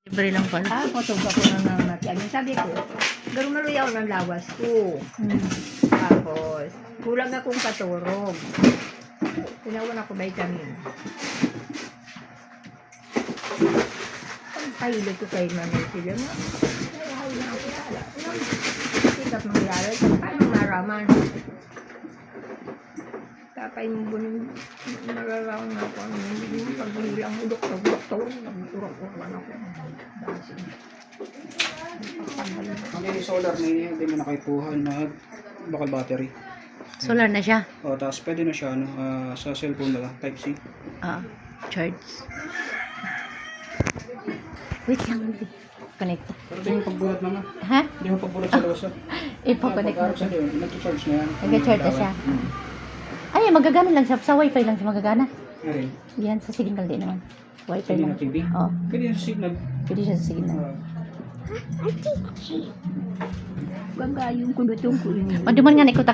Libre lang pala. Patog ako na namatyan. Sabi ko, garo maluyaw ng lawas ko. Hmm. Tapos, kulang akong katurog. Tinawan ako vitamin. Ang pahilog ko kay Mami sila mo. Ay, na ako pala. Sikap mangyari. Paano maraman? Tapay mo bunin. Mararaon ako. Hindi pagbilang mo doktor. Nagurok-urok ako. May solar na yun, hindi mo na kaipuhan na bakal battery. Solar na siya. O, tapos pwede na siya sa cellphone na lang, type C. Charge. Wait lang. Connect. Pero di mo pagbulat naman. Ha? Di mo pagbulat sa lawas. Ipo-connect Pag-arap mo. sa diyon, nag-charge na yan. Nag-charge na siya. Ay, magagana lang siya. Sa wifi lang siya magagana. Ayun. Yan, sa signal din naman. Wifi Pwede lang. na TV. Oo. Pwede yung signal. Pwede siya sa signal. Gagayong ko na itong kunin. Maduman nga na ikutak.